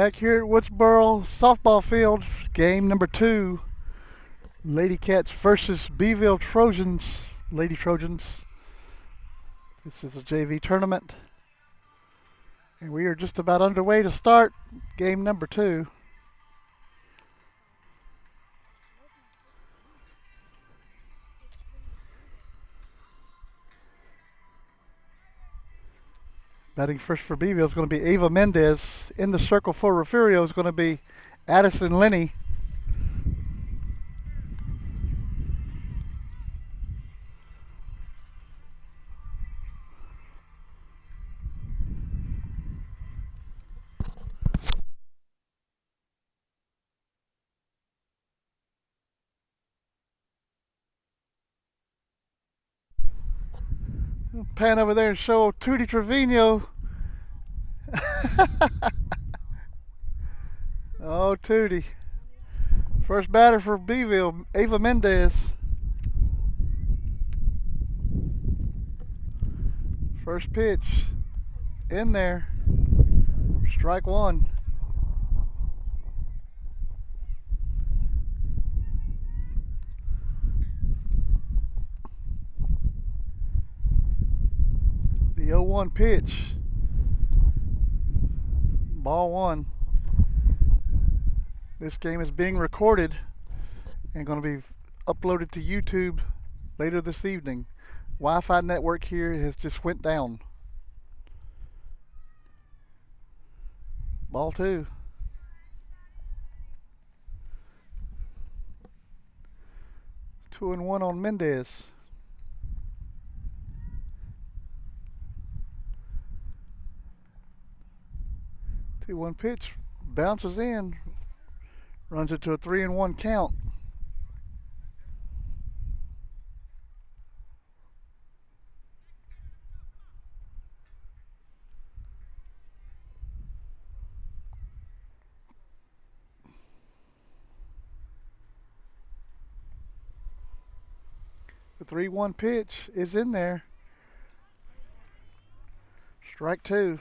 Back here at Woodsboro softball field, game number 2. Lady Cats versus Beeville Trojans. Lady Trojans. This is a JV tournament. And we are just about underway to start game number 2. Batting first for Beeville is going to be Ava Mendez. In the circle for Refugio is going to be Addison Lenny. Pan over there and show Tootie Trevino. Oh, Tootie. First batter for Beeville, Ava Mendez. First pitch in there. Strike one. The 0-1 pitch. Ball one. This game is being recorded and going to be uploaded to YouTube later this evening. Wi-Fi network here has just went down. Ball two. Two and one on Mendez. 2-1 pitch, bounces in, runs it to a 3-1 count. The 3-1 pitch is in there. Strike two.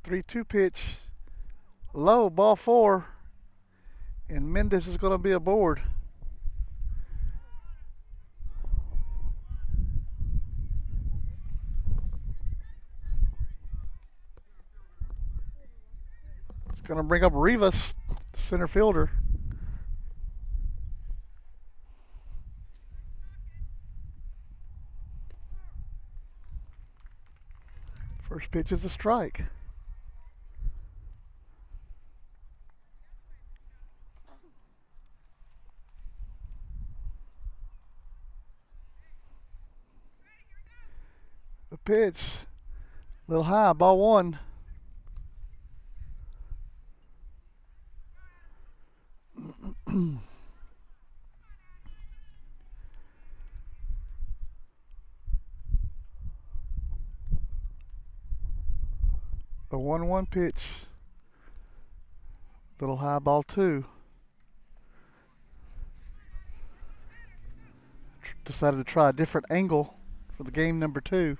The 3-2 pitch, low, ball four, and Mendez is going to be aboard. It's going to bring up Rivas, center fielder. First pitch is a strike. The pitch, a little high, ball one. The 1-1 pitch, little high, ball two. Decided to try a different angle for the game number 2.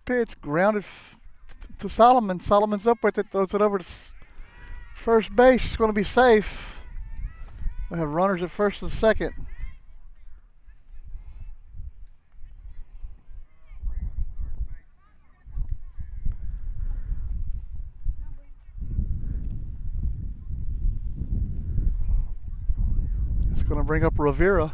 Pitch grounded to Solomon. Solomon's up with it, throws it over to first base. It's going to be safe. We have runners at first and second. It's going to bring up Rivera.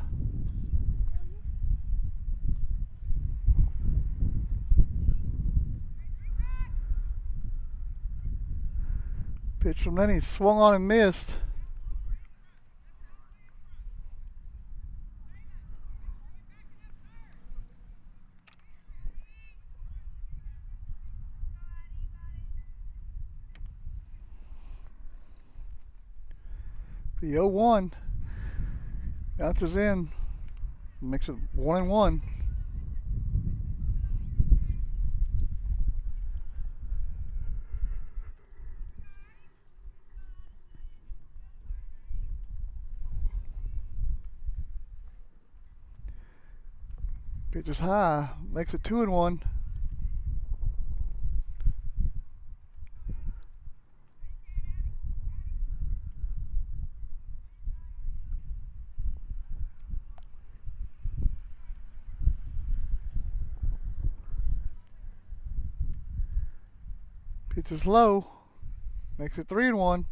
Pitch from Lenny, swung on and missed. The 0-1 bounces in. Makes it 1-1. Pitch is high. Makes it 2-1. Pitch is low. Makes it 3-1.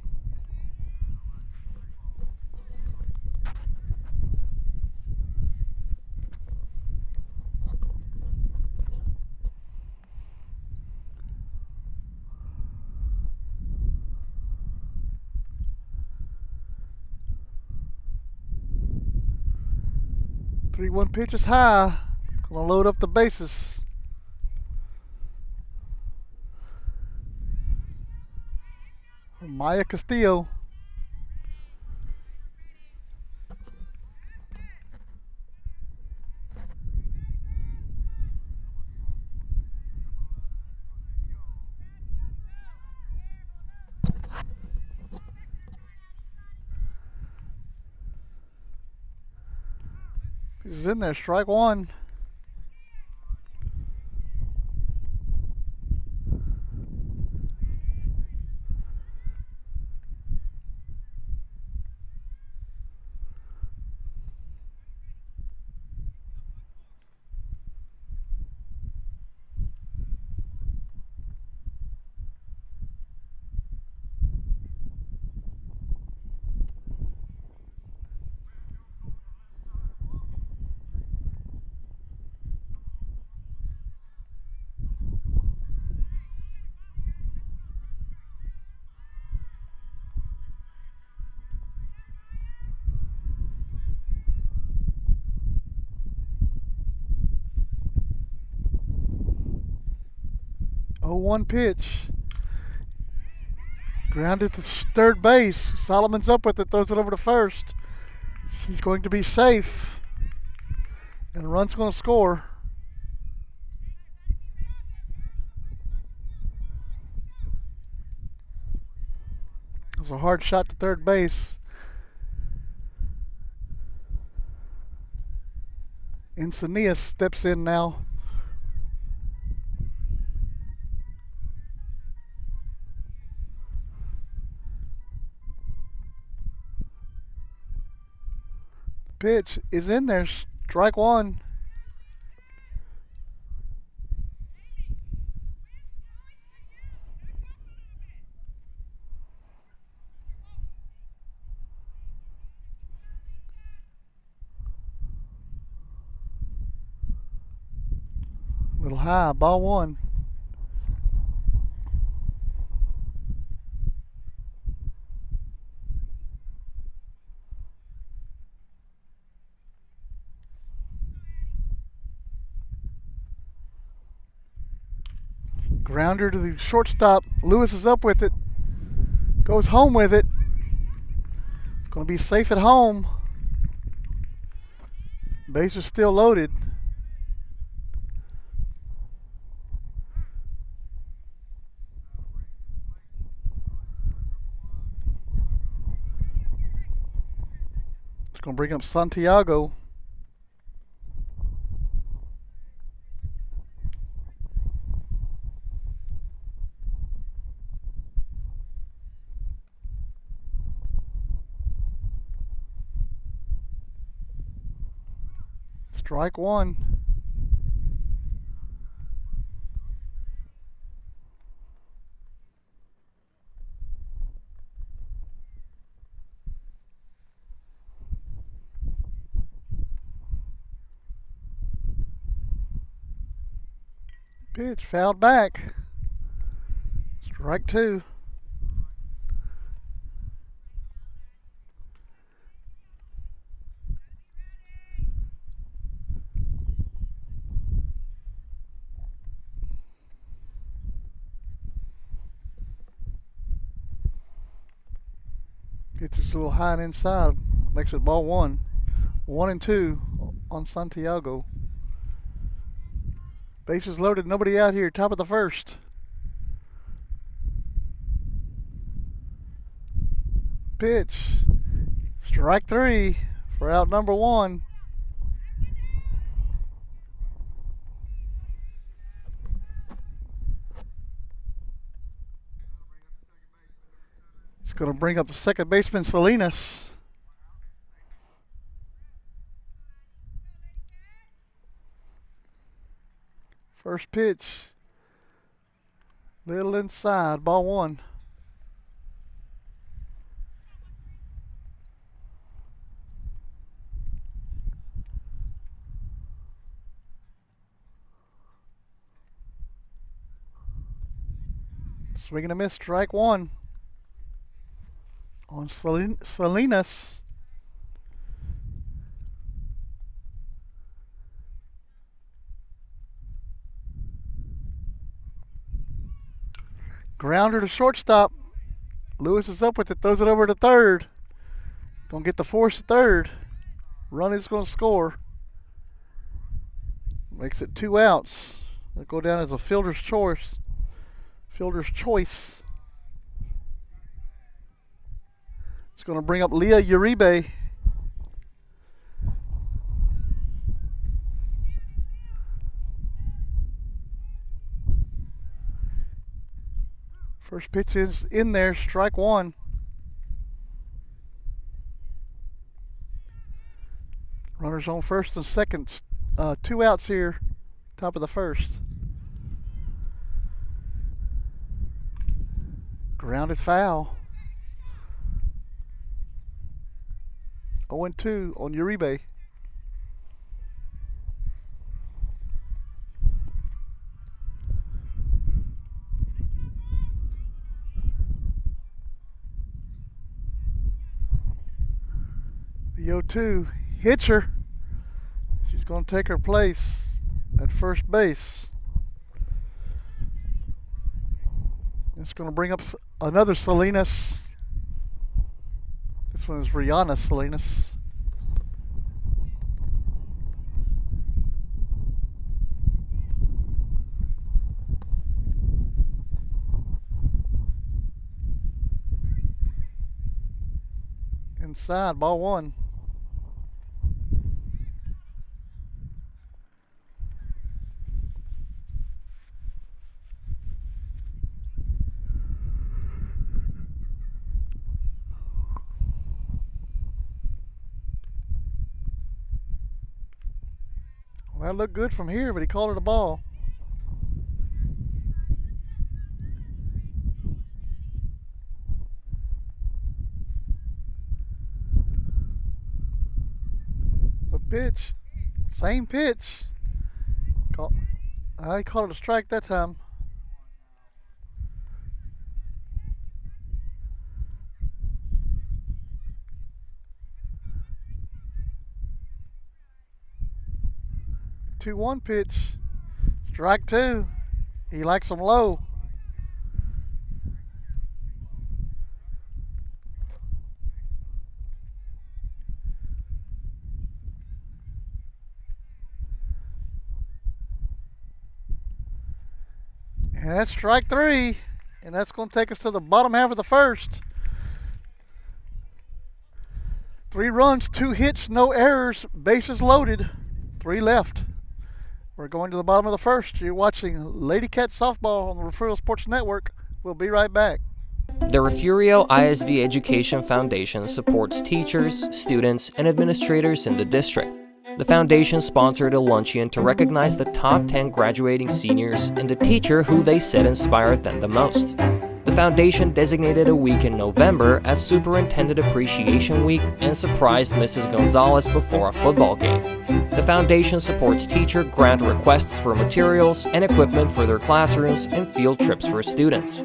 Three-one pitch is high. Gonna load up the bases. Maya Castillo. He's in there. Strike one. Oh, 1 pitch. Grounded to third base. Solomon's up with it, throws it over to first. He's going to be safe. And a run's going to score. It was a hard shot to third base. Encinias steps in now. Pitch is in there. Strike one. A little high. Ball one. Grounder to the shortstop. Lewis is up with it. Goes home with it. It's going to be safe at home. Base is still loaded. It's going to bring up Santiago. Strike one. Pitch fouled back. Strike two. Gets it a little high and inside. Makes it ball one. 1-2. on Santiago. Bases loaded, nobody out here, top of the first. Pitch. Strike three for out number one. It's going to bring up the second baseman, Salinas. First pitch, little inside, ball one. Swing and a miss, strike one on Salinas. Grounder to shortstop. Lewis is up with it, throws it over to third. Gonna get the force to third. Run is gonna score. Makes it 2 outs. It'll go down as a fielder's choice. Fielder's choice. It's gonna bring up Leah Uribe. First pitch is in there, strike one. Runners on first and second. 2 outs here, top of the first. Grounded foul. 0-2 on Uribe. The 0-2 hits her. She's going to take her place at first base. It's going to bring up another Salinas. This one is Rihanna Salinas. Inside, ball one. Well, that looked good from here, but he called it a ball. The pitch, same pitch. I called it a strike that time. Two-one pitch, strike two. He likes them low. And that's strike three, and that's going to take us to the bottom half of the first. 3 runs, 2 hits, no errors, bases loaded, 3 left. We're going to the bottom of the first. You're watching Lady Cat Softball on the Refugio Sports Network. We'll be right back. The Refugio ISD Education Foundation supports teachers, students, and administrators in the district. The foundation sponsored a luncheon to recognize the top 10 graduating seniors and the teacher who they said inspired them the most. The foundation designated a week in November as Superintendent Appreciation Week and surprised Mrs. Gonzalez before a football game. The foundation supports teacher grant requests for materials and equipment for their classrooms and field trips for students.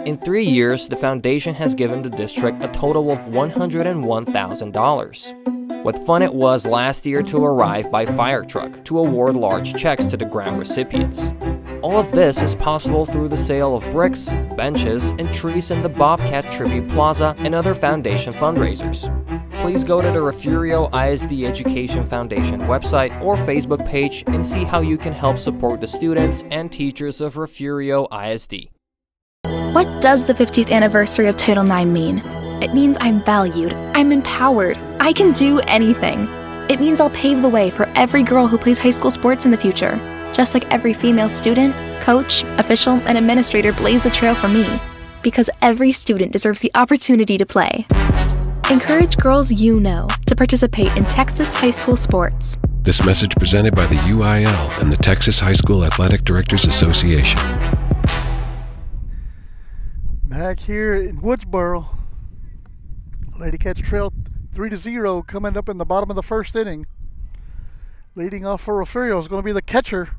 In 3 years, the foundation has given the district a total of $101,000. What fun it was last year to arrive by fire truck to award large checks to the grant recipients. All of this is possible through the sale of bricks, benches, and trees in the Bobcat Tribute Plaza and other foundation fundraisers. please go to the Refugio ISD Education Foundation website or Facebook page and see how you can help support the students and teachers of Refugio ISD. What does the 50th anniversary of Title IX mean? It means I'm valued, I'm empowered, I can do anything. It means I'll pave the way for every girl who plays high school sports in the future, just like every female student, coach, official, and administrator blazed the trail for me, because every student deserves the opportunity to play. Encourage girls you know to participate in Texas high school sports. This message presented by the UIL and the Texas High School Athletic Directors Association. Back here in Woodsboro, Lady Cats trail 3-0 coming up in the bottom of the first inning. Leading off for Refugio is going to be the catcher,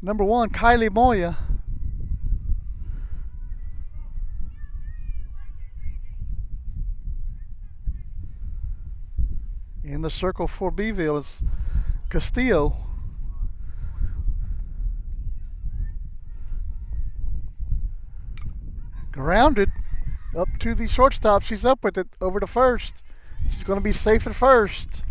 number 1, Kylie Moya. In the circle for Beeville is Castillo. Grounded up to the shortstop. She's up with it over to first. She's going to be safe at first.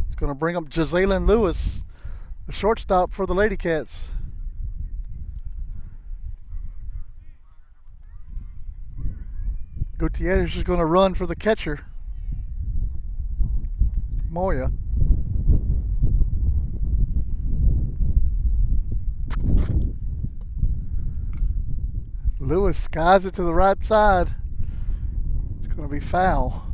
It's going to bring up Jazalyn Lewis, the shortstop for the Lady Cats. Gutierrez is going to run for the catcher, Moya. Lewis skies it to the right side. It's going to be foul.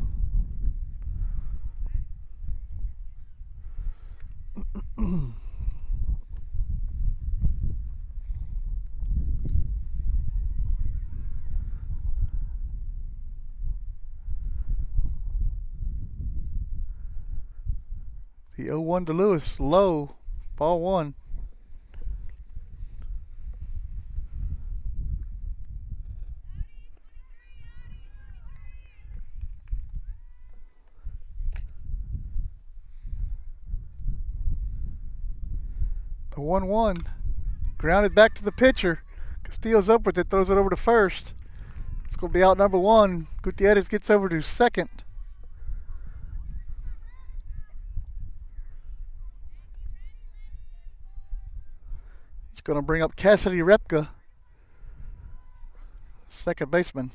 The 0-1 to Lewis, low, ball 1. The 1-1, grounded back to the pitcher. Castillo's up with it, throws it over to first. It's going to be out number 1. Gutierrez gets over to second. It's going to bring up Cassidy Repka, second baseman.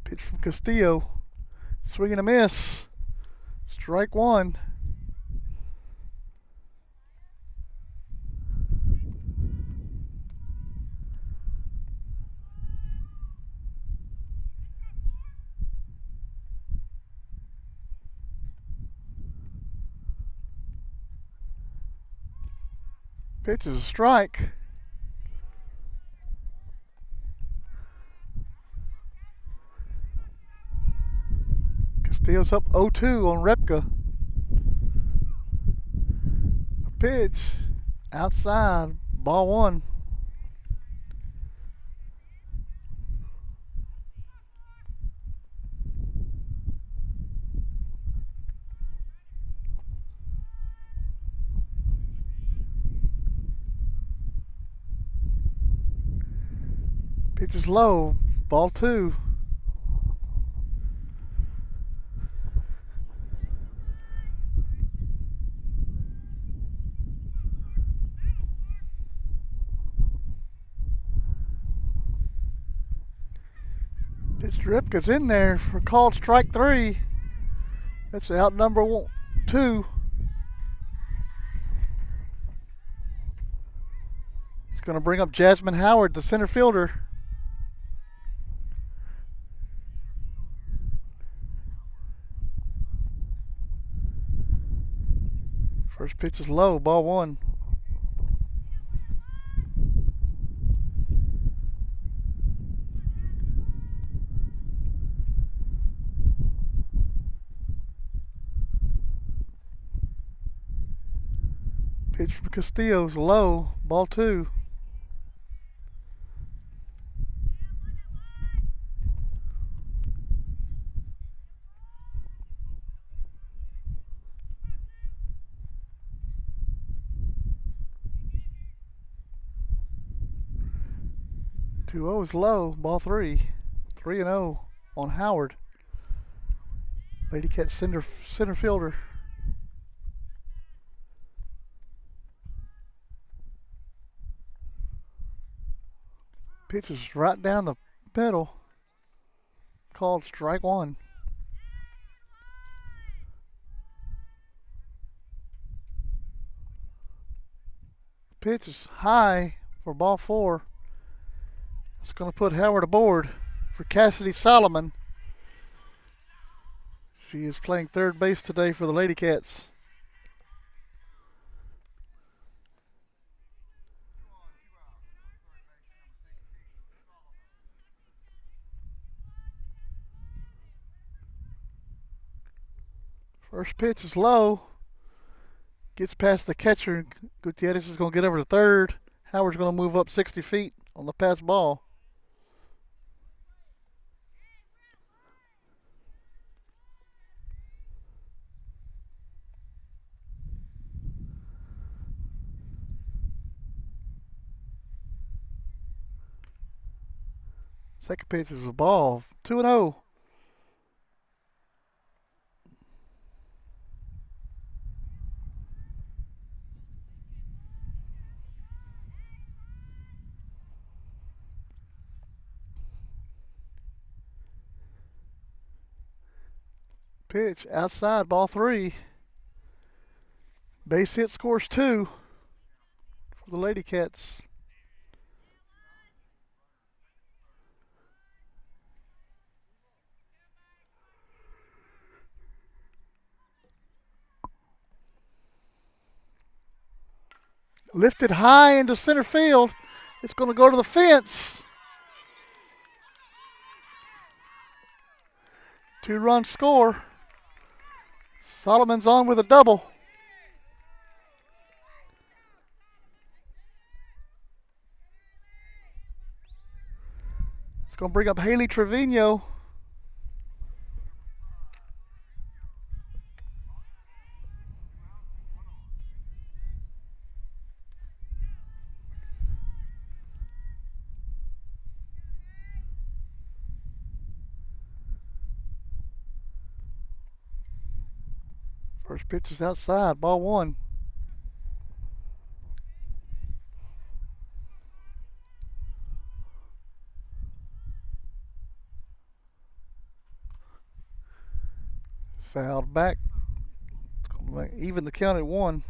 Pitch from Castillo, swing and a miss, strike 1. Pitch is a strike. Castillo's up 0-2 on Repka. A pitch outside, ball 1. Pitch is low, ball 2. Pitch to Ripka's in there for called strike 3. That's out number 2. It's going to bring up Jasmine Howard, the center fielder. First pitch is low, ball 1. Pitch from Castillo's low, ball 2. 2-0 is low. Ball 3. 3-0 on Howard. Lady Cat center fielder. Pitch is right down the middle. Called strike 1. Pitch is high for ball 4. It's going to put Howard aboard for Cassidy Solomon. She is playing third base today for the Lady Cats. First pitch is low. Gets past the catcher. Gutierrez is going to get over to third. Howard's going to move up 60 feet on the pass ball. Second pitch is a ball. 2-0. Pitch outside, ball 3. Base hit scores 2 for the Lady Cats. Lifted high into center field. It's going to go to the fence. 2-run score. Solomon's on with a double. It's going to bring up Haley Trevino. First pitch is outside, ball 1. Fouled back. Even the count at 1.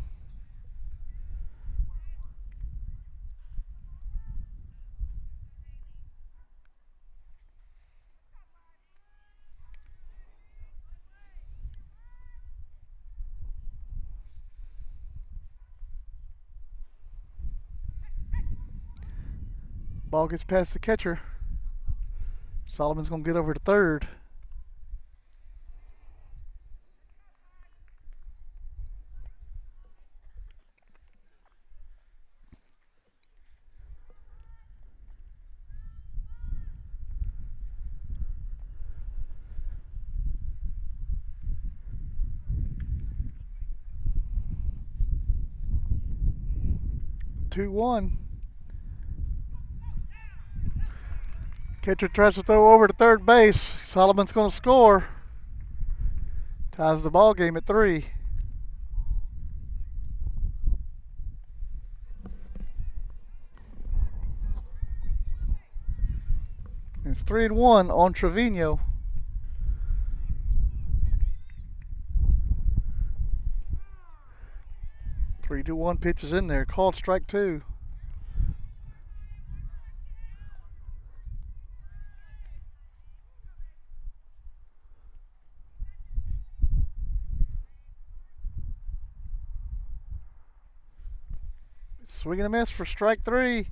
Ball gets past the catcher. Solomon's going to get over to third. Two one. Catcher tries to throw over to third base. Solomon's going to score. Ties the ball game at 3. It's 3-1 on Trevino. Three, 2-1 pitch is in there. Called strike 2. Swing and a miss for strike 3.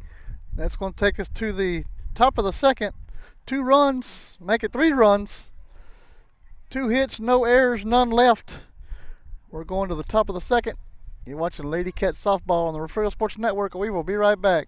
That's going to take us to the top of the second. 2 runs, make it 3 runs. 2 hits, no errors, none left. We're going to the top of the second. You're watching Lady Cat Softball on the Refugio Sports Network. We will be right back.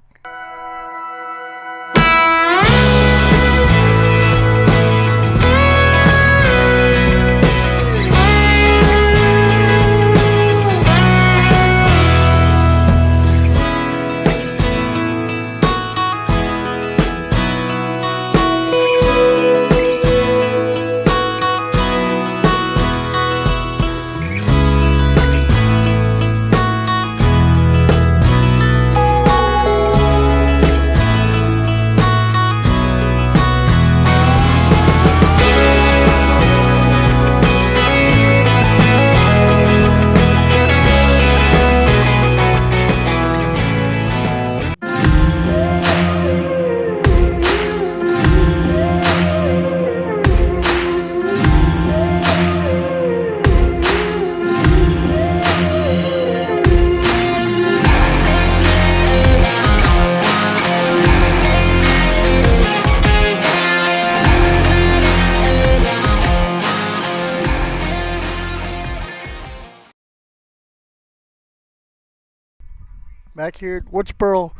Back here at Woodsboro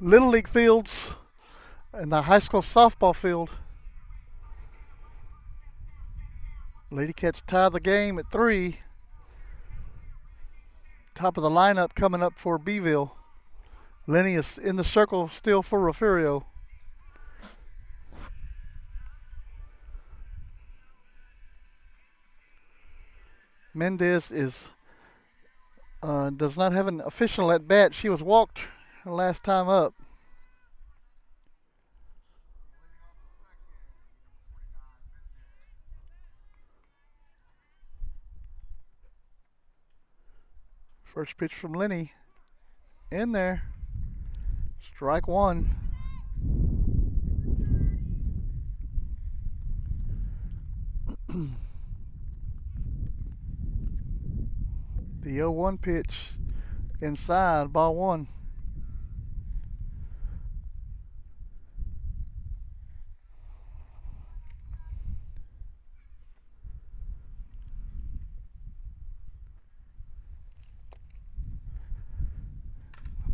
Little League fields and the high school softball field. Lady Cats tie the game at 3. Top of the lineup coming up for Beeville. Lenny is in the circle still for Refugio. Mendez does not have an official at bat. She was walked her last time up. First pitch from Lenny. In there. Strike 1. The 0-1 pitch inside, ball 1.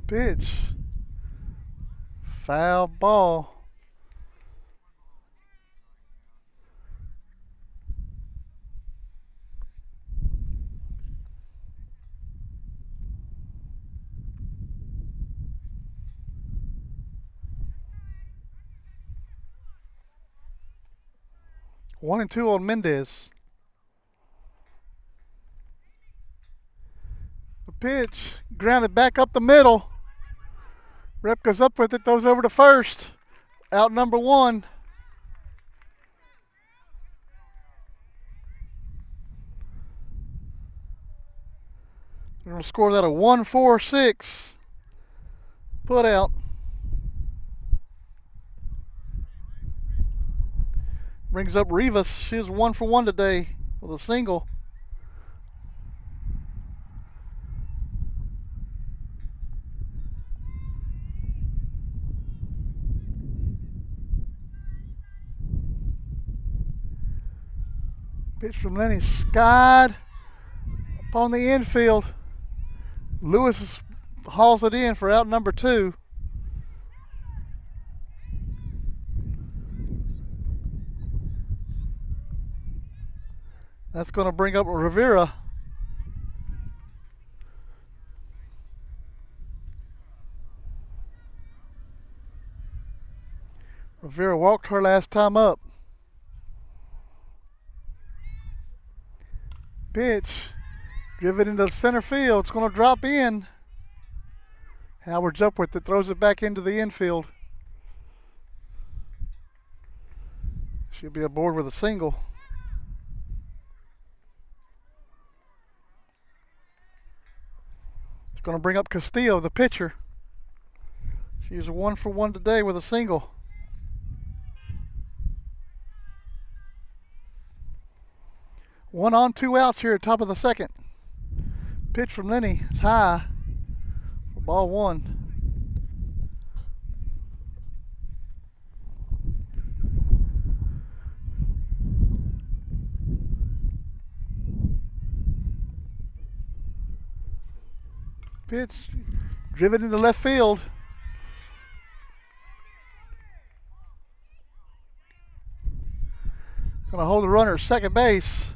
Pitch. Foul ball. One and 2 on Mendez. The pitch grounded back up the middle. Rep goes up with it, throws over to first. Out number 1. They're going to score that a 1-4-6. Put out. Brings up Rivas. She is 1 for 1 today with a single. Pitch from Lenny, skied upon the infield. Lewis hauls it in for out number 2. That's going to bring up Rivera. Rivera walked her last time up. Pitch, driven into center field. It's going to drop in. Howard's up with it, throws it back into the infield. She'll be aboard with a single. It's going to bring up Castillo, the pitcher. She's 1 for 1 today with a single. One on, 2 outs here at top of the second. Pitch from Lenny. It's high for ball 1. Pitch driven into left field. Gonna hold the runner at second base.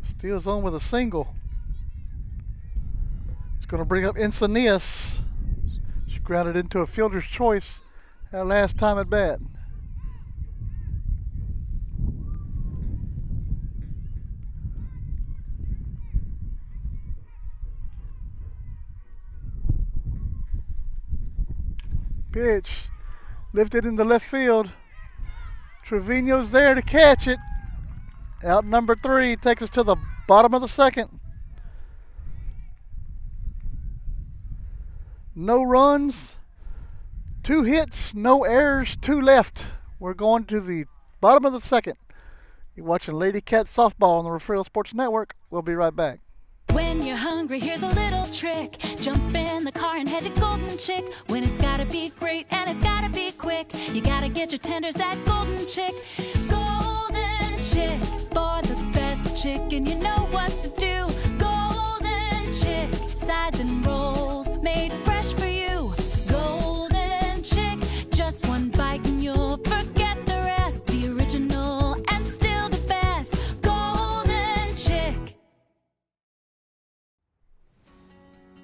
Steals on with a single. It's going to bring up Encinias. She grounded into a fielder's choice her last time at bat. Pitch lifted into left field. Trevino's there to catch it. Out number 3 takes us to the bottom of the second. No runs, 2 hits, no errors, 2 left. We're going to the bottom of the second. You're watching Lady Cat Softball on the Refugio Sports Network. We'll be right back. When you're hungry, here's a little trick. Jump in the car and head to Golden Chick. When it's gotta be great and it's gotta be quick, you gotta get your tenders at Golden Chick. Golden Chick, for the best chicken, you know what to do. Golden Chick.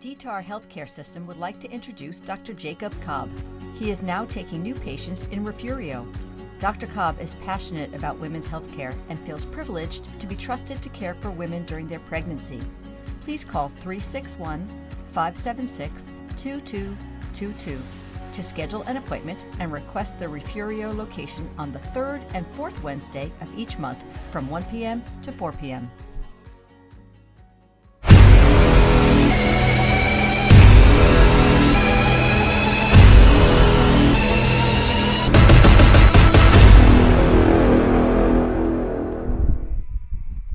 DTAR Healthcare System would like to introduce Dr. Jacob Cobb. He is now taking new patients in Refugio. Dr. Cobb is passionate about women's healthcare and feels privileged to be trusted to care for women during their pregnancy. Please call 361-576-2222 to schedule an appointment and request the Refugio location on the 3rd and 4th Wednesday of each month from 1 p.m. to 4 p.m.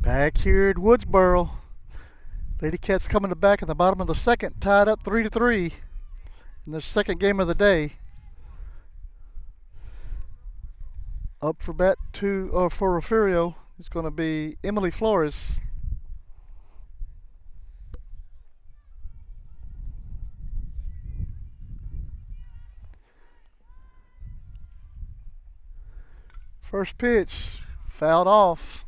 Back here at Woodsboro, Lady Cats coming to back in the bottom of the second, tied up 3-3 in their second game of the day. Up for bat for Refugio is going to be Emily Flores. First pitch, fouled off.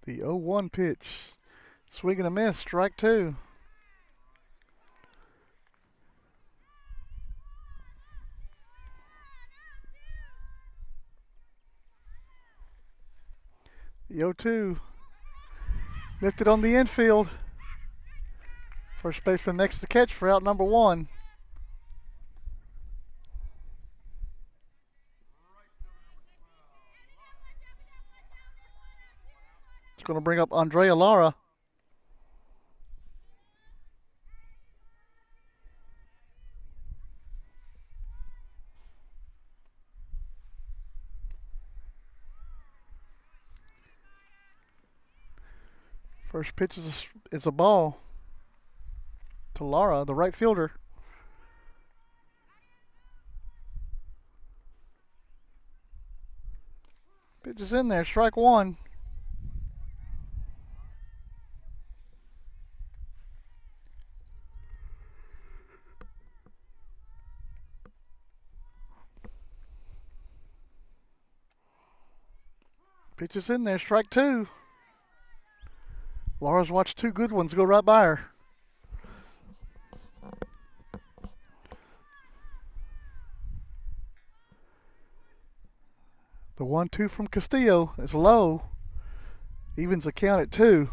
The 0-1 pitch. Swing and a miss, strike two. The 0-2. Lifted on the infield. First baseman makes the catch for out number one. It's going to bring up Andrea Lara. First pitch is a ball to Lara, the right fielder. Pitch is in there, strike one. Pitch is in there, strike two. Laura's watched two good ones go right by her. The 1-2 from Castillo is low. Evens the count at 2.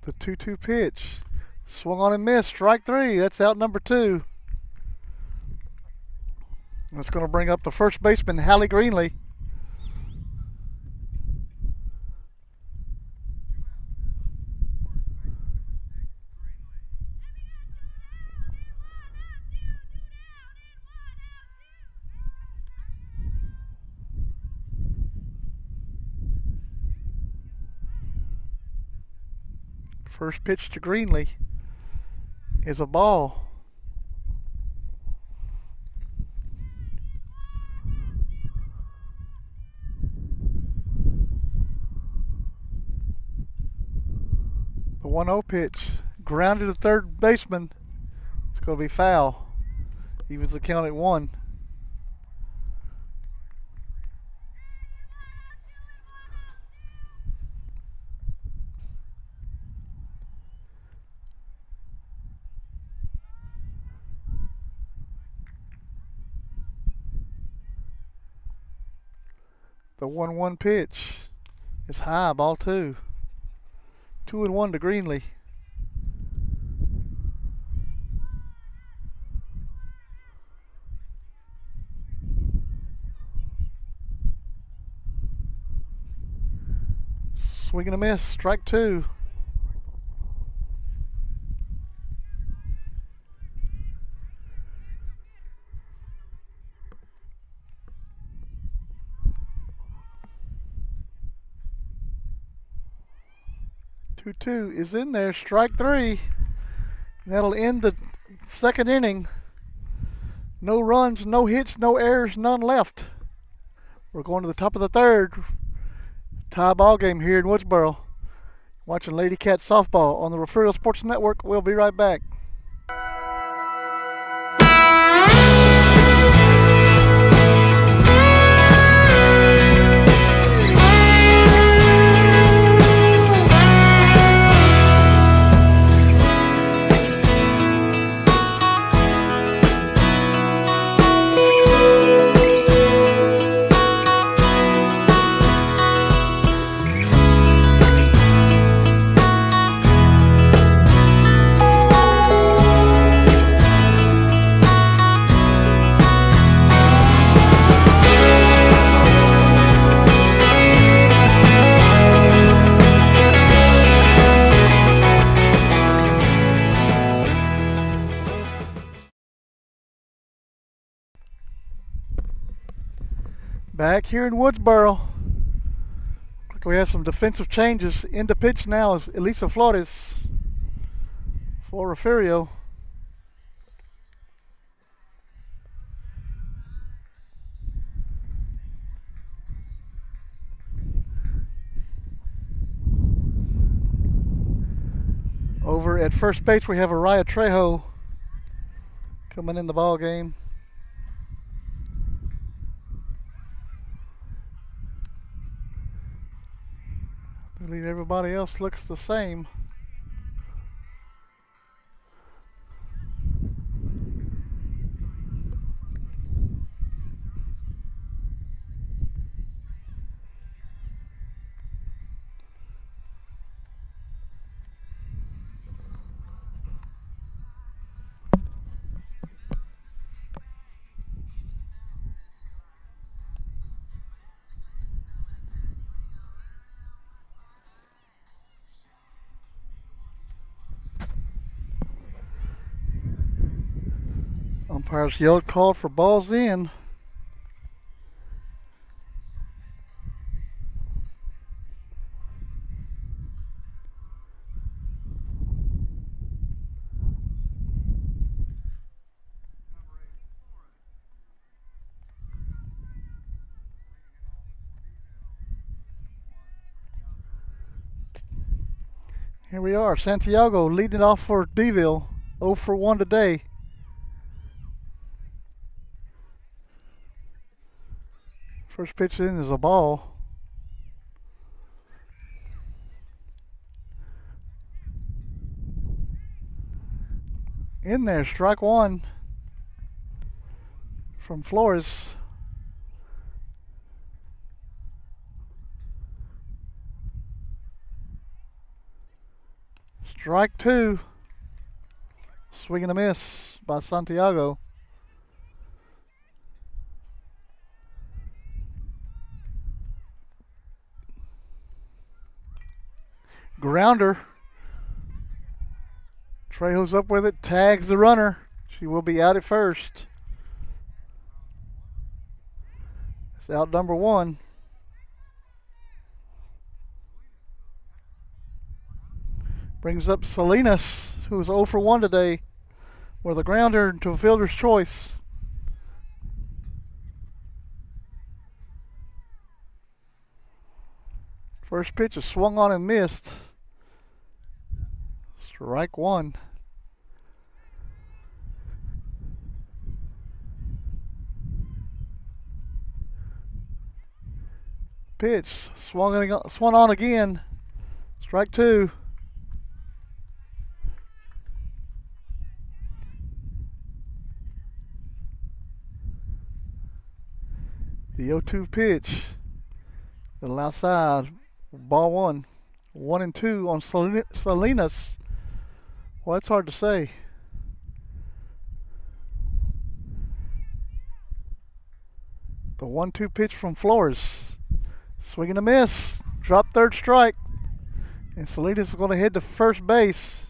The 2-2 pitch. Swung on and missed. Strike three. That's out number two. That's going to bring up the first baseman, Hallie Greenlee. First pitch to Greenlee is a ball. The 1-0 pitch, grounded to third baseman. It's going to be foul. Evens the count at 1. The 1-1 pitch is high, ball two. 2-1 to Greenlee. Swing and a miss, strike two. 2-2 is in there. Strike three. That'll end the second inning. No runs, no hits, no errors, none left. We're going to the top of the third. Tie ball game here in Woodsboro. Watching Lady Cat softball on the Refugio Sports Network. We'll be right back. Back here in Woodsboro. Looks like we have some defensive changes. Into pitch now is Elisa Flores for Refugio. Over at first base we have Araya Trejo coming in the ball game. I believe everybody else looks the same. Umpires yelled, called for balls in. Here we are, Santiago leading off for Beeville, 0 for 1 today. First pitch in is a ball. In there, strike one from Flores. Strike two. Swing and a miss by Santiago. Grounder. Trejo's up with it, tags the runner. She will be out at first. It's out number one. Brings up Salinas, who was 0 for 1 today, with a grounder to a fielder's choice. First pitch is swung on and missed. Strike one. Pitch swung on again. Strike two. The 0-2 pitch. Little outside. Ball one. 1 and 2 on Salinas. Well, that's hard to say. The 1-2 pitch from Flores. Swing and a miss. Drop third strike. And Salinas is going to head to first base.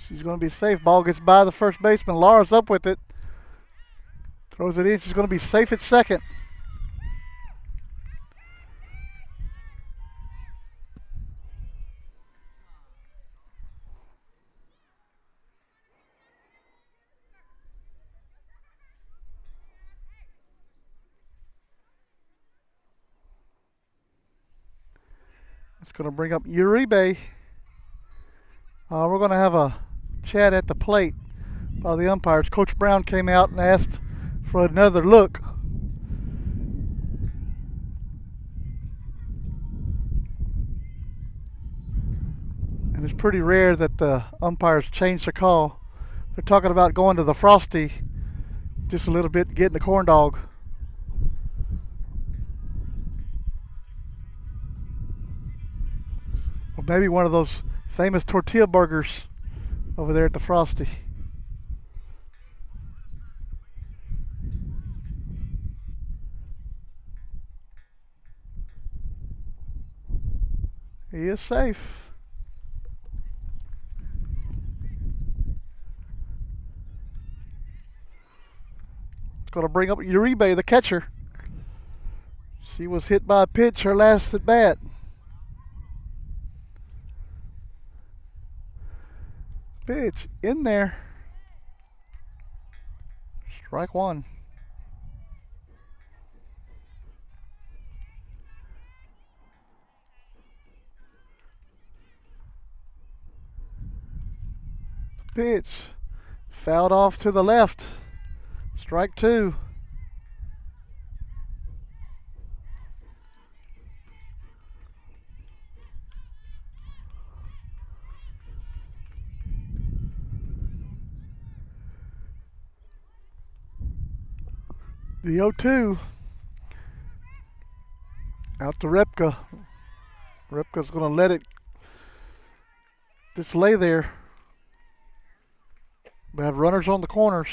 She's going to be safe. Ball gets by the first baseman. Laura's up with it. Throws it in. She's going to be safe at second. It's going to bring up Uribe. We're going to have a chat at the plate by the umpires. Coach Brown came out and asked for another look. And it's pretty rare that the umpires change their call. They're talking about going to the Frosty just a little bit, getting the corn dog. Or maybe one of those famous tortilla burgers over there at the Frosty. He is safe. It's going to bring up Uribe, the catcher. She was hit by a pitch her last at bat. Pitch in there. Strike one. Pitch fouled off to the left. Strike two. The 0-2 out to Repka. Repka's going to let it just lay there. We have runners on the corners.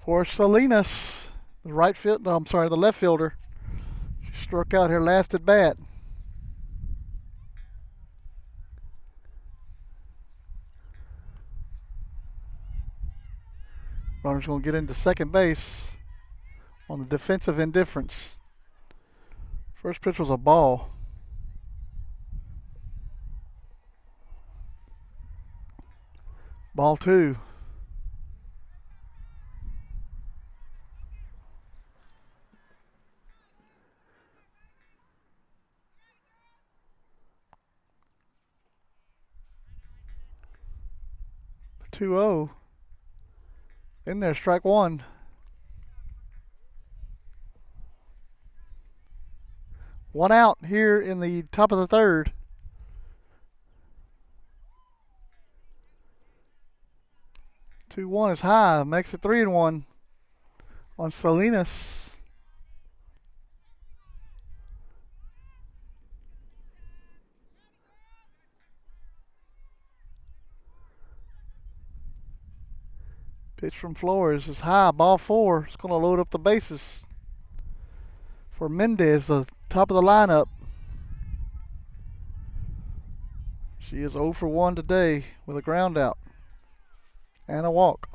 For Salinas, the the left fielder. She struck out her last at bat. Runner's going to get into second base on the defensive indifference. First pitch was a ball. Ball two. The 2-0. In there, strike one. One out here in the top of the third. Two one is high, makes it 3-1 on Salinas. Pitch from Flores is high, ball four. It's going to load up the bases for Mendez, the top of the lineup. She is 0 for 1 today with a ground out and a walk.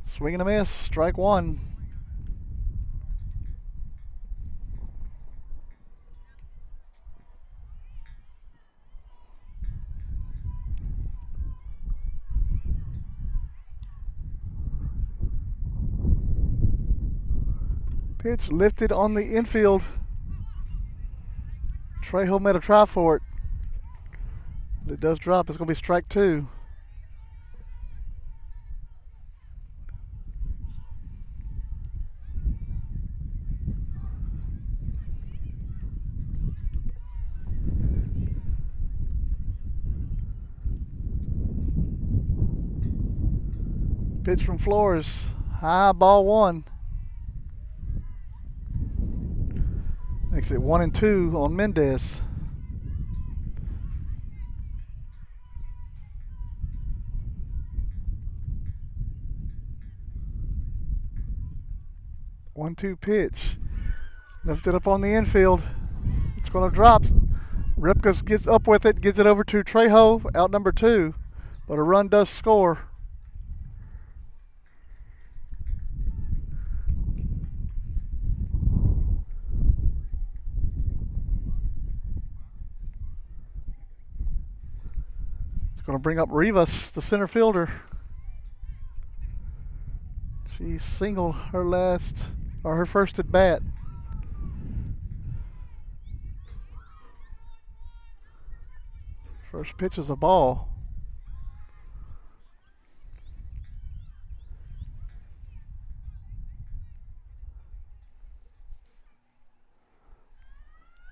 Swing and a miss, strike one. Pitch lifted on the infield. Trejo made a try for it. But it does drop. It's going to be strike two. Pitch from Flores. High, ball one. Makes it 1-2 on Mendez. One-two pitch. Lifted up on the infield. It's going to drop. Ripka gets up with it, gives it over to Trejo, out number two. But a run does score. Going to bring up Rivas, the center fielder. She singled her first at bat. First pitch is a ball.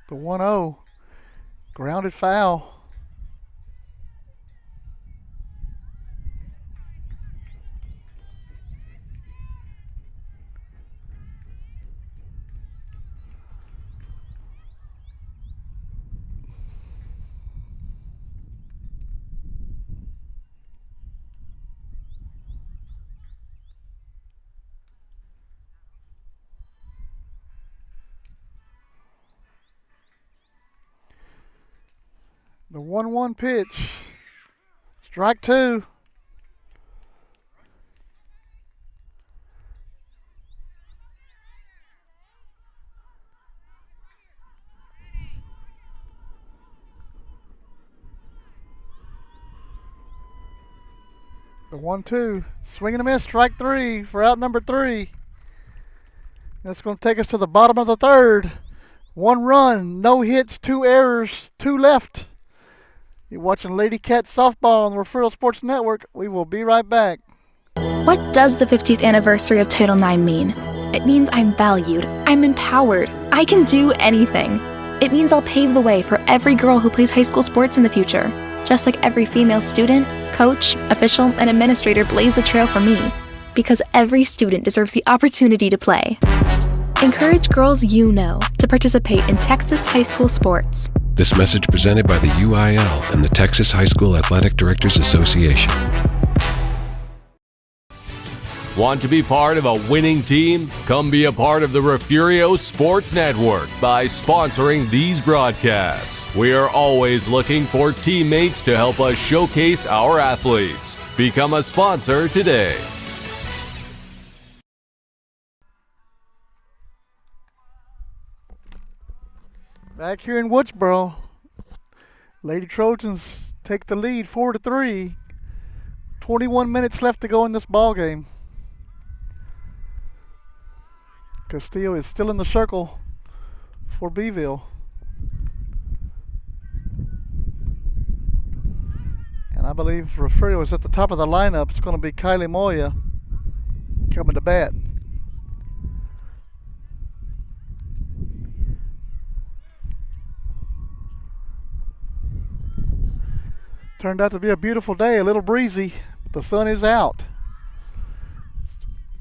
The 1-0. Grounded foul. The 1-1 pitch. Strike two. The 1-2. Swing and a miss. Strike three for out number 3. That's going to take us to the bottom of the third. 1 run, no hits, 2 errors, 2 left. You're watching Lady Cat Softball on the Refugio Sports Network. We will be right back. What does the 50th anniversary of Title IX mean? It means I'm valued, I'm empowered, I can do anything. It means I'll pave the way for every girl who plays high school sports in the future, just like every female student, coach, official, and administrator blazed the trail for me, because every student deserves the opportunity to play. Encourage girls you know to participate in Texas high school sports. This message presented by the UIL and the Texas High School Athletic Directors Association. Want to be part of a winning team? Come be a part of the Refugio Sports Network by sponsoring these broadcasts. We are always looking for teammates to help us showcase our athletes. Become a sponsor today. Back here in Woodsboro, Lady Trojans take the lead 4-3. 21 minutes left to go in this ball game. Castillo is still in the circle for Beeville. And I believe Refugio is at the top of the lineup. It's going to be Kylie Moya coming to bat. Turned out to be a beautiful day, a little breezy, but the sun is out.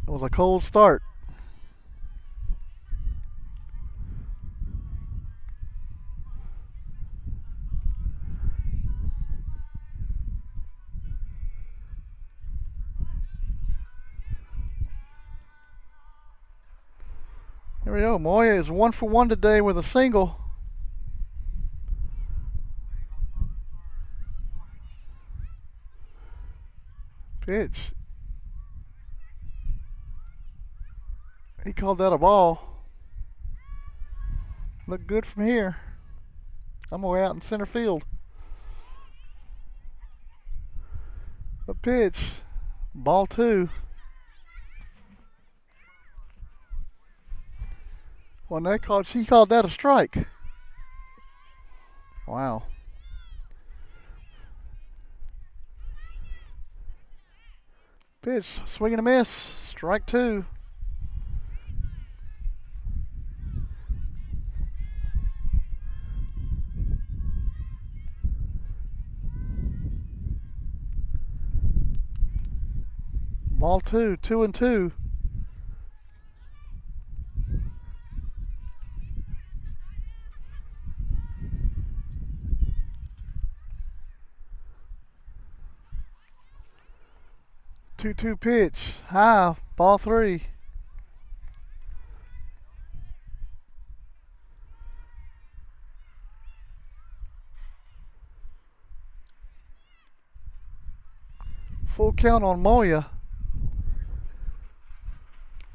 It was a cold start. Here we go. Moya is 1 for 1 today with a single. Pitch. He called that a ball. Look good from here. I'm way out in center field. The pitch. Ball 2. Well, he called that a strike. Wow. Pitch, swing and a miss, strike 2. Ball 2, 2-2. Two pitch, high, ball 3. Full count on Moya.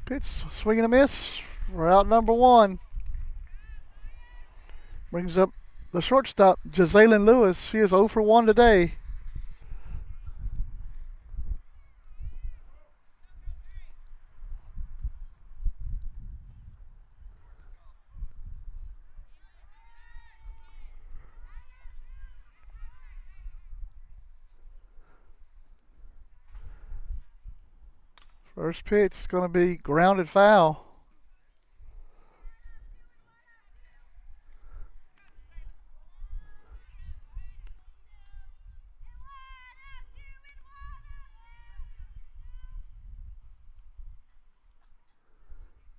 Pitch, swing and a miss. We're out number 1. Brings up the shortstop, Jazalyn Lewis. She is 0 for 1 today. First pitch is going to be grounded foul.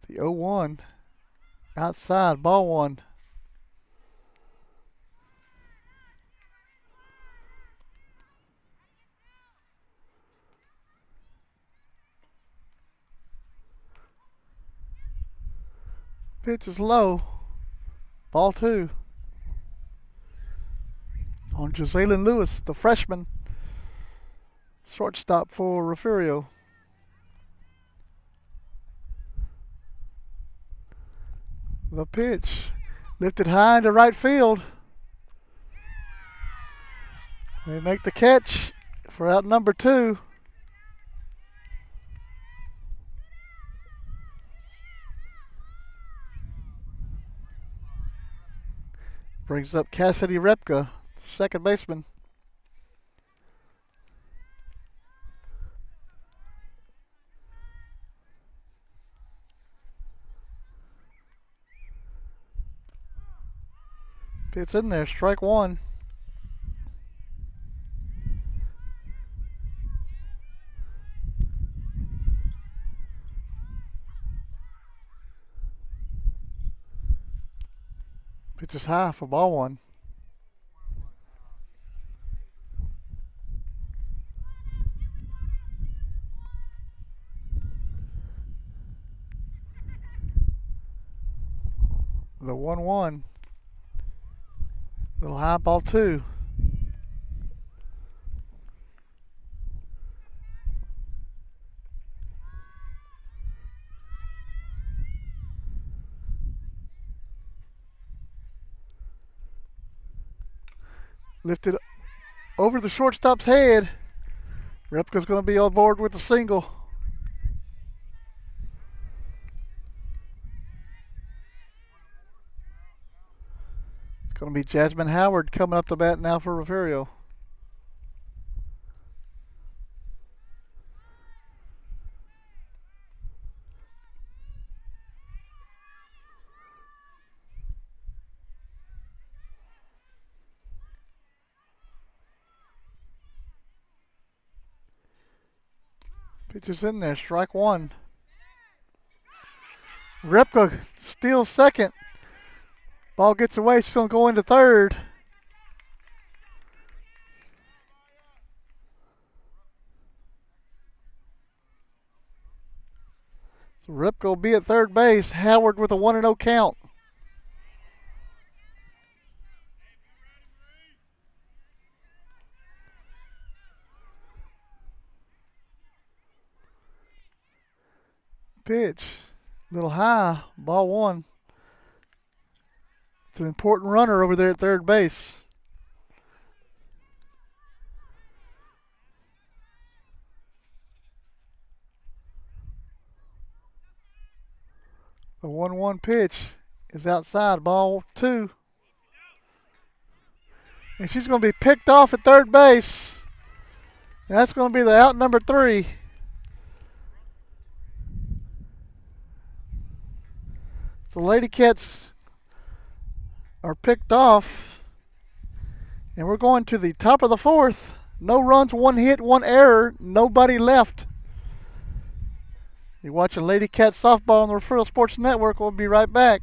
The 0-1 outside, ball one. Pitch is low. Ball two. On Josalen Lewis, the freshman. Shortstop for Refugio. The pitch lifted high into right field. They make the catch for out number two. Brings up Cassidy Repka, second baseman. Pitch in there, strike one. Pitch is high for ball one. The 1-1. Little high, ball two. Lifted over the shortstop's head. Repka's going to be on board with the single. It's going to be Jasmine Howard coming up to bat now for Refugio. Pitch is in there, strike one. Repka steals second. Ball gets away, she's going to go into third. So Repka will be at third base. Howard with a 1-0 count. Pitch, little high, ball one. It's an important runner over there at third base. The 1-1 pitch is outside, ball two. And she's going to be picked off at third base. And that's going to be the out number three. So the Lady Cats are picked off. And we're going to the top of the fourth. No runs, one hit, one error, nobody left. You're watching Lady Cat Softball on the Refugio Sports Network. We'll be right back.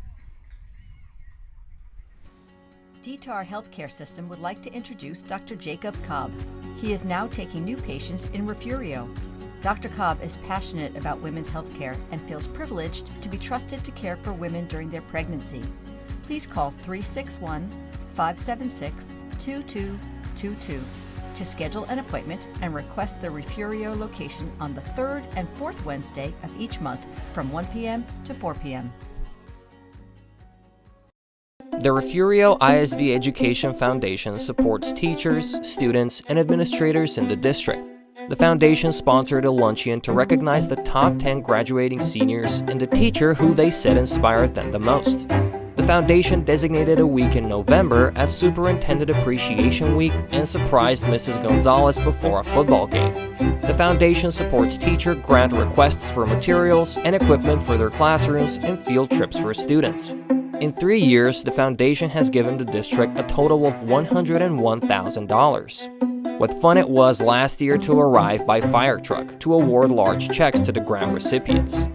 DTAR Healthcare System would like to introduce Dr. Jacob Cobb. He is now taking new patients in Refugio. Dr. Cobb is passionate about women's healthcare and feels privileged to be trusted to care for women during their pregnancy. Please call 361-576-2222 to schedule an appointment and request the Refugio location on the 3rd and 4th Wednesday of each month from 1 p.m. to 4 p.m. The Refugio ISD Education Foundation supports teachers, students, and administrators in the district. The foundation sponsored a luncheon to recognize the top 10 graduating seniors and the teacher who they said inspired them the most. The foundation designated a week in November as Superintendent Appreciation Week and surprised Mrs. Gonzalez before a football game. The foundation supports teacher grant requests for materials and equipment for their classrooms and field trips for students. In 3 years, the foundation has given the district a total of $101,000. What fun it was last year to arrive by fire truck to award large checks to the grant recipients.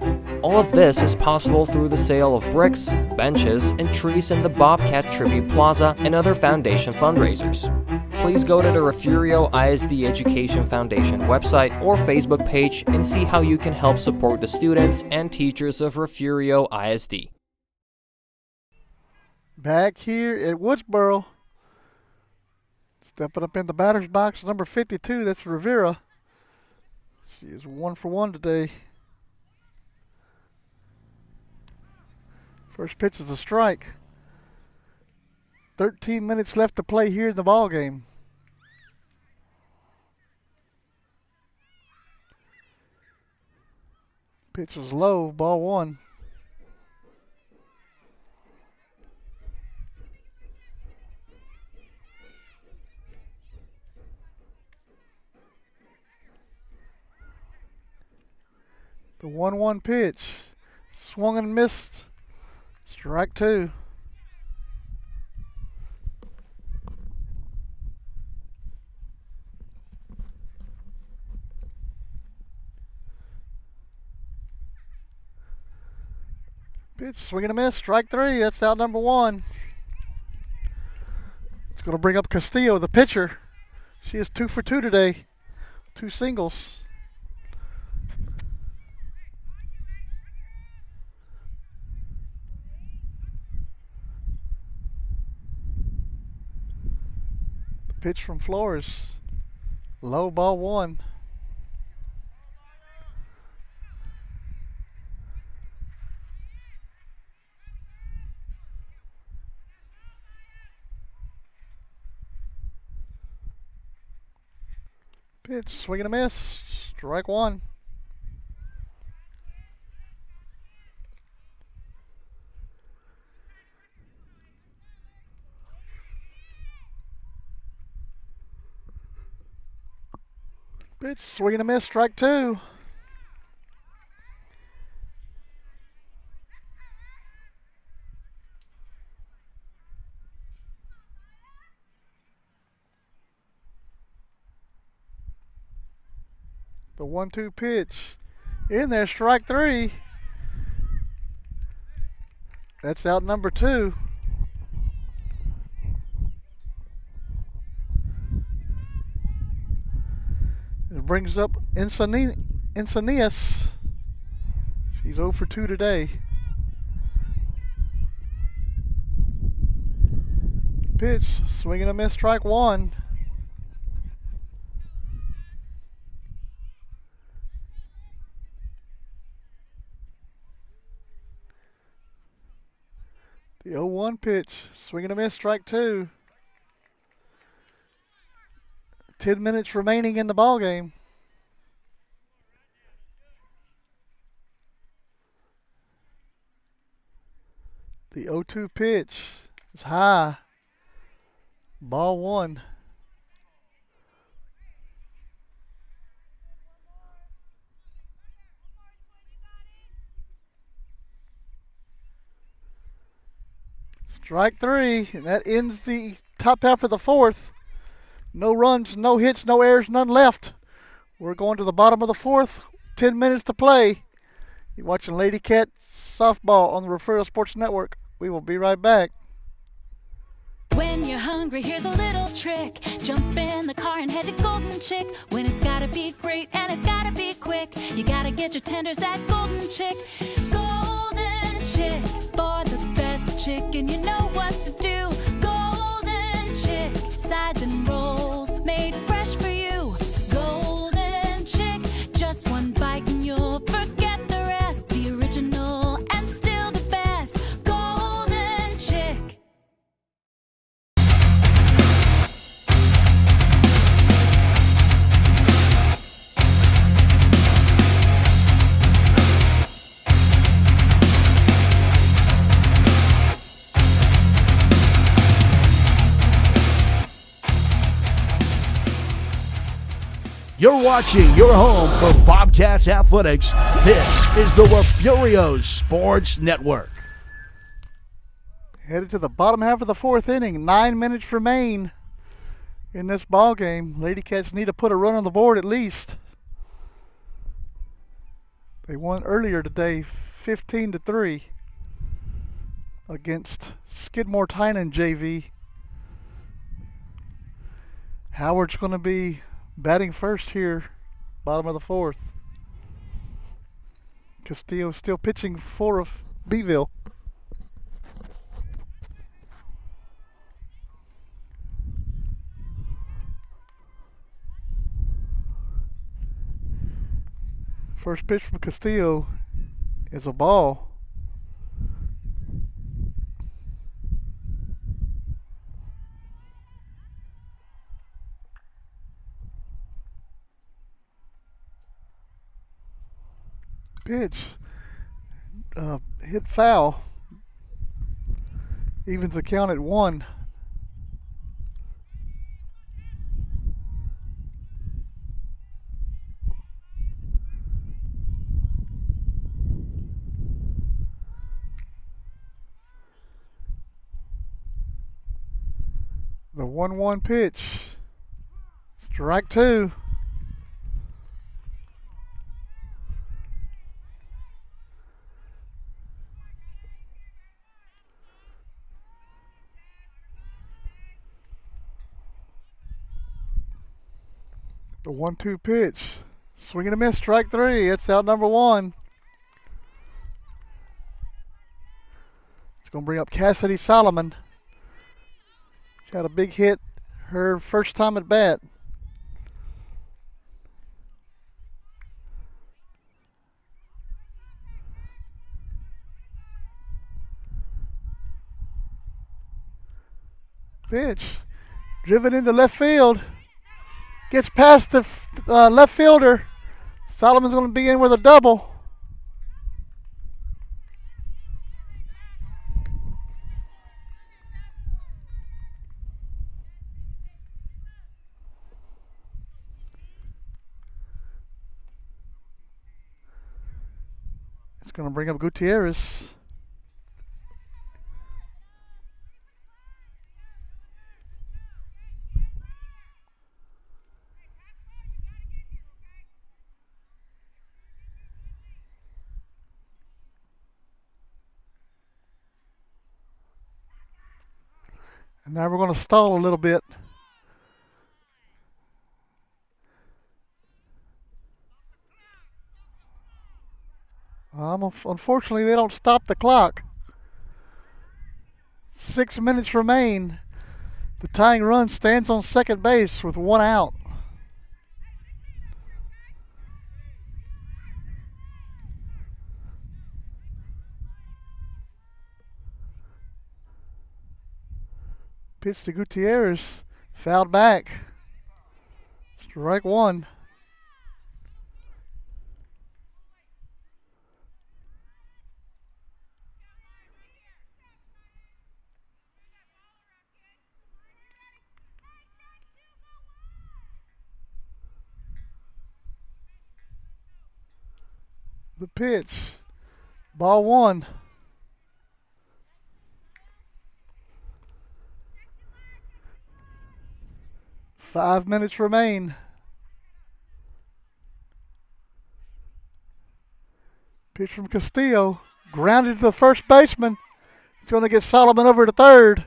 All of this is possible through the sale of bricks, benches, and trees in the Bobcat Tribute Plaza and other foundation fundraisers. Please go to the Refugio ISD Education Foundation website or Facebook page and see how you can help support the students and teachers of Refugio ISD. Back here at Woodsboro, stepping up in the batter's box, number 52, that's Rivera. She is 1 for 1 today. First pitch is a strike. 13 minutes left to play here in the ball game. Pitch was low, ball 1. The 1-1 pitch. Swung and missed. Strike 2. Pitch, swing and a miss. Strike 3. That's out number 1. It's going to bring up Castillo, the pitcher. She is 2 for 2 today. 2 singles. Pitch from Flores. Low, ball 1. Pitch, swing and a miss. Strike 1. Pitch, swing and a miss, strike 2. The 1-2 pitch. In there, strike 3. That's out number 2. It brings up Encinias. She's 0 for 2 today. Pitch, swing and a miss, strike 1. The 0-1 pitch, swing and a miss, strike 2. 10 minutes remaining in the ball game. The 0-2 pitch is high. Ball 1. Strike 3, and that ends the top half of the 4th. No runs, no hits, no errors, none left. We're going to the bottom of the 4th. 10 minutes to play. You're watching Lady Cat softball on the Refugio Sports Network. We will be right back. When you're hungry, here's a little trick. Jump in the car and head to Golden Chick. When it's gotta be great and it's gotta be quick, you gotta get your tenders at Golden Chick. Golden Chick, for the best chicken, you know what to do. Golden Chick, sides and rolls made fresh for you. Golden Chick, just one bite and you'll forget the rest. The original and still the best. Golden Chick. You're watching your home for Bobcats Athletics. This is the Refugio Sports Network. Headed to the bottom half of the fourth inning. 9 minutes remain in this ball game. Lady Cats need to put a run on the board at least. They won earlier today, 15-3 against Skidmore Tynan JV. Howard's going to be batting first here, bottom of the fourth. Castillo's still pitching for Beeville. First pitch from Castillo is a ball. Pitch. Hit foul. Evens the count at 1. The 1-1 pitch. Strike 2. The 1-2 pitch. Swing and a miss, strike 3. It's out number 1. It's going to bring up Cassidy Solomon. She had a big hit her first time at bat. Pitch. Driven into left field. Gets past the left fielder. Solomon's going to be in with a double. It's going to bring up Gutierrez. And now we're going to stall a little bit. Unfortunately, they don't stop the clock. 6 minutes remain. The tying run stands on second base with 1 out. Pitch to Gutierrez. Fouled back. Strike 1. The pitch. Ball 1. Five minutes remain. Pitch from Castillo. Grounded to the first baseman. It's going to get Solomon over to third.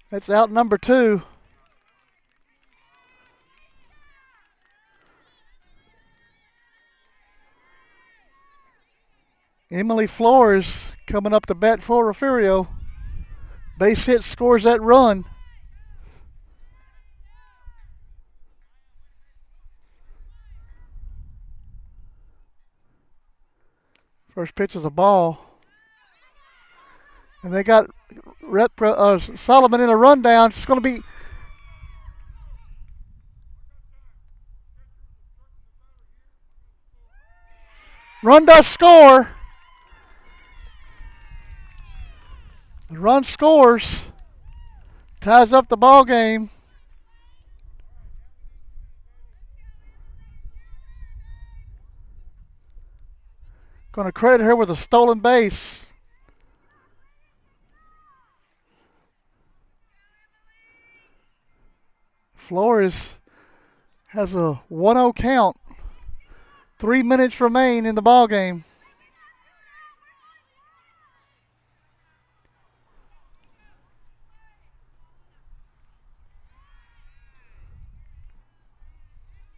That's out number 2. Emily Flores coming up to bat for Refugio. Base hit scores that run. First pitch is a ball. And they got Solomon in a rundown. It's going to be run does score. The run scores. Ties up the ball game. Going to credit her with a stolen base. Flores has a 1-0 count. 3 minutes remain in the ball game.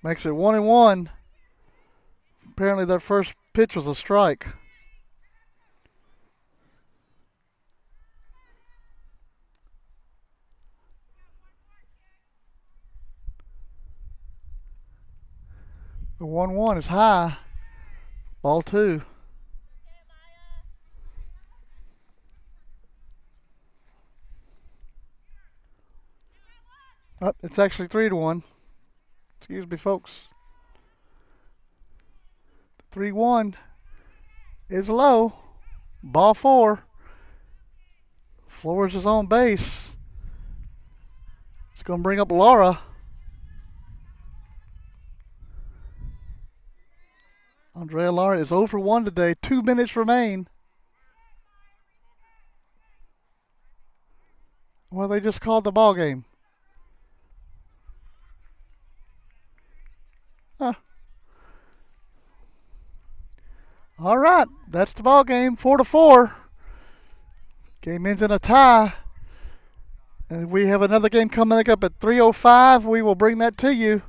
Makes it 1-1. Apparently their first pitch was a strike. The 1-1 is high. Ball 2. Oh, it's actually 3-1. Excuse me, folks. 3-1 is low. Ball 4. Flores is on base. It's going to bring up Laura. Andrea Lara is 0 for 1 today. 2 minutes remain. Well, they just called the ball game. Huh. All right, that's the ball game. 4-4. Game ends in a tie. And we have another game coming up at 3:05. We will bring that to you.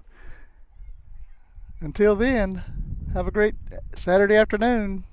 Until then, have a great Saturday afternoon.